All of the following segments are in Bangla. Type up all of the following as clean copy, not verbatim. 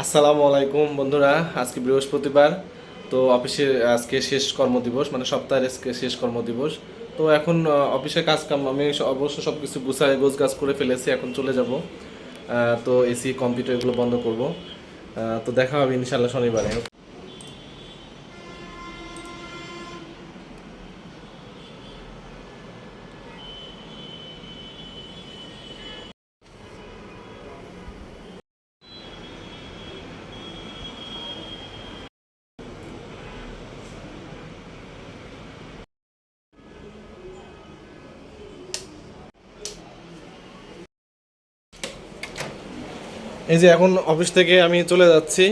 আসসালামু আলাইকুম বন্ধুরা। আজকে বৃহস্পতিবার, তো অফিসে আজকে শেষ কর্মদিবস, মানে সপ্তাহের আজকে শেষ কর্মদিবস। তো এখন অফিসের কাজ কাম আমি অবশ্য সব কিছু গুছাই গোছগাছ করে ফেলেছি, এখন চলে যাব। তো এসি কম্পিউটার এগুলো বন্ধ করব। তো দেখা হবে ইনশাল্লাহ শনিবারে। এই যে এখন অফিস থেকে আমি চলে যাচ্ছি।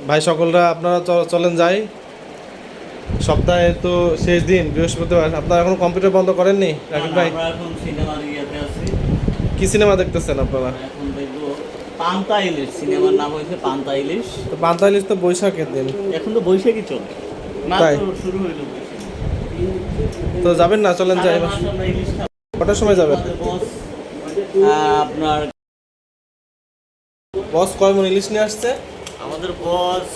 ভাই সকলরা আপনারা চলেন যাই। সপ্তাহে তো শেষ দিন বৃহস্পতিবার, আপনারা এখন কম্পিউটার বন্ধ করেননি রাকিব ভাই? আমরা এখন সিনেমার ইয়েতে আছি। কি সিনেমা দেখতেছেন আপনারা? এখন দেখবো পান্তা ইলিশ, সিনেমার নাম হয়েছে পান্তা ইলিশ। তো পান্তা ইলিশ তো বৈশাখের দিন। এখন তো বৈশাখী চলে, তাই? মাত্র শুরু হইলো বৈশাখী। তো যাবেন না? চলেন যাই। সারা মাস আমরা ইলিশ খাবো। কটার সময় যাবেন? আমাদের বস আপনার বস কয় মন ইলিশ নিয়ে আসছে? আমাদের বস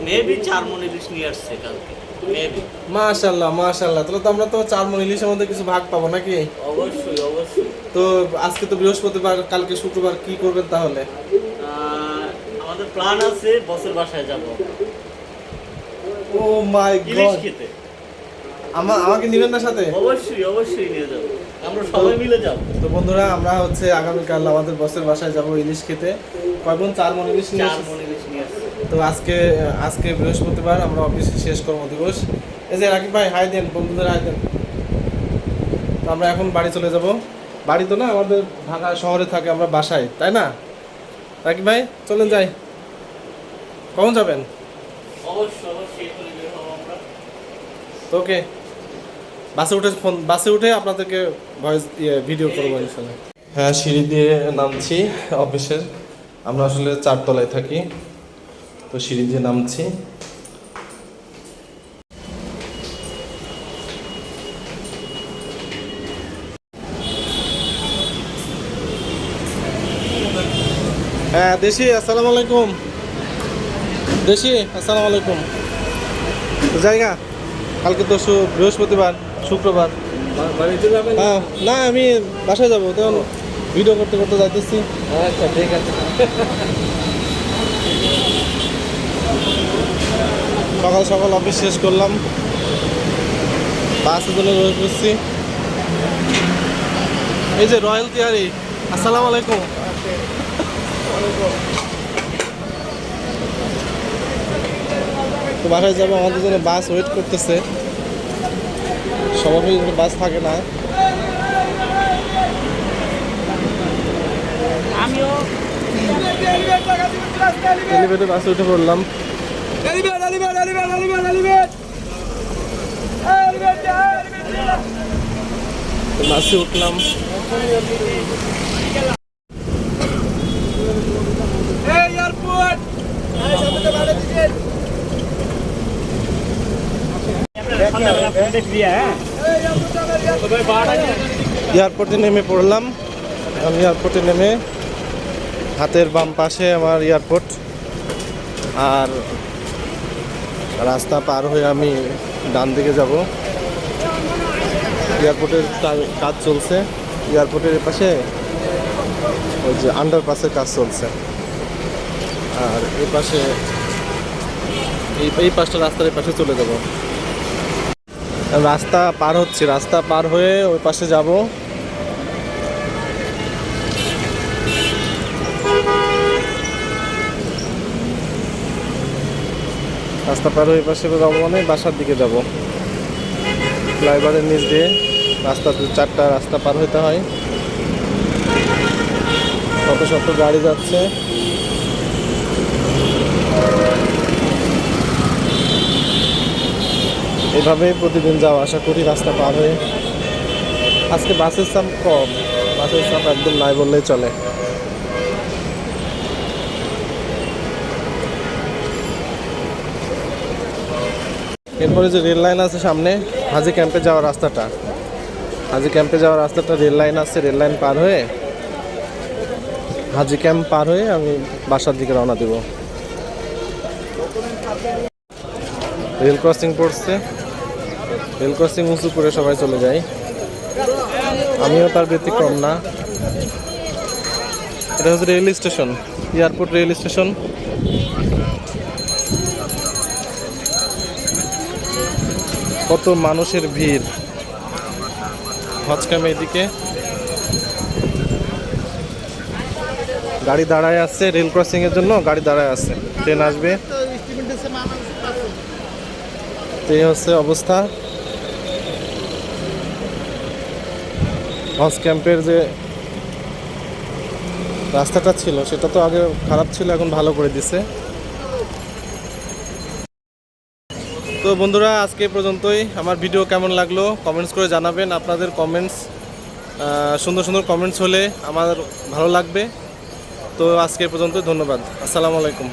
মেবি 4 মণ ইলিশ নিয়ে আসছে কালকে, মেবি। মাশাআল্লাহ মাশাআল্লাহ, তাহলে তো আমরা তো 4 মন ইলিশের মধ্যে কিছু ভাগ পাবো নাকি? অবশ্যই অবশ্যই। তো আজকে তো বৃহস্পতিবার, কালকে শুক্রবার, কি করবেন তাহলে? আমাদের প্ল্যান আছে বসের বাসায় যাব ও মাই ইলিশ গড, খেতে। আমাকে নিবেন না সাথে? অবশ্যই অবশ্যই নিয়ে যাব, আমরা সবাই মিলে যাব। তো বন্ধুরা, আমরা হচ্ছে আগামীকাল আমাদের বসের বাসায় যাব ইলিশ খেতে। কয় মন? 4 মন ইলিশ নিয়ে 4 আসছে। মণ ইলিশ নিয়ে আসছে। তো আজকে আজকে বৃহস্পতিবার, আমরা অফিসে শেষ কর্মদিবস। এই যে রাকিব ভাই, হাই দেন, বন্ধুদের হাই দেন। তো আমরা এখন বাড়ি চলে যাব। বাড়ি তো না, আমাদের ঢাকা শহরে থাকে, আমরা বাসায়, তাই না রাকিব ভাই? চলেন যাই। কখন যাবেন? অবশ্যই অবশ্যই এখনই বের হবো আমরা। তো ওকে, বাসে উঠে আপনাদেরকে ভয়েস ভিডিও করবো ইনশাল্লাহ। হ্যাঁ, সিঁড়ি দিয়ে নামছি অফিসের। আমরা আসলে 4 তলায় থাকি, তো সিঁড়ি দিয়ে নামছি। হ্যাঁ দেশি, আসসালামু আলাইকুম। দেশি, আসসালামু আলাইকুম। তো জায়গা, কালকে তো বৃহস্পতিবার, শুক্রবার। হ্যাঁ, না আমি বাসায় যাবো, তখন ভিডিও করতে করতে যাইতেছি। আচ্ছা ঠিক আছে। সকাল সকাল অফিস শেষ করলাম, বাসের জন্য রয়ে করছি। এই যে রয়্যাল তিহারি, আসসালামু আলাইকুম। তো বাসায় যাবো, আমাদের জন্য বাস ওয়েট করতেছে। সবাই বাস থাকে না। আমিও এলিভেটর বাসে উঠে পড়লাম। তো বাসে উঠলাম। এয়ারপোর্টে নেমে পড়লাম। আমি এয়ারপোর্টে নেমে, হাতের বাম পাশে আমার এয়ারপোর্ট, আর রাস্তা পার হয়ে আমি ডান দিকে যাব। এয়ারপোর্টের কাজ চলছে, এয়ারপোর্টের পাশে ওই যে আন্ডারপাসের কাজ চলছে। আর এই পাশে এই পাশটা, রাস্তার এই পাশে চলে যাব। রাস্তা পার হচ্ছে, রাস্তা পার হয়ে ওই পাশে যাব। রাস্তা পার হয়ে পাশে যাবো, মানে বাসার দিকে যাব। ফ্লাইওভারের নিচ দিয়ে রাস্তা, 4টা রাস্তা পার হইতে হয়। শত শত গাড়ি যাচ্ছে। এভাবেই প্রতিদিন যাওয়া আশা করি রাস্তা পার হয়ে। আজকে বাসের চাপ কম, বাসের চাপ একদম নাই বললেই চলে। এরপরে যে রেল লাইন আছে সামনে, হাজি ক্যাম্পে যাওয়ার রাস্তাটা, হাজি ক্যাম্পে যাওয়ার রাস্তাটা রেল লাইন আছে, রেল লাইন পার হয়ে হাজি ক্যাম্প পার হয়ে আমি বাসার দিকে রওনা দেব। রেল ক্রসিং পড়ছে, রেল ক্রসিং উঁচু করে সবাই চলে যায়, আমিও তার ব্যতিক্রম না। এটা হচ্ছে rail station, airport rail station. কত মানুষের ভিড় হজ ক্যাম্প এদিকে। গাড়ি দাঁড়ায় আছে রেল ক্রসিং এর জন্য, গাড়ি দাঁড়ায় আছে, ট্রেন আসবে। তো এই হচ্ছে অবস্থা। হজ ক্যাম্পের যে রাস্তাটা ছিল সেটা তো আগে খারাপ ছিল, এখন ভালো করে দিছে। তো বন্ধুরা আজকে এই পর্যন্তই। আমার ভিডিও কেমন লাগলো কমেন্টস করে জানাবেন। আপনাদের কমেন্টস, সুন্দর সুন্দর কমেন্টস হলে আমার ভালো লাগবে। তো আজকে এই পর্যন্ত, ধন্যবাদ। আসসালামু আলাইকুম।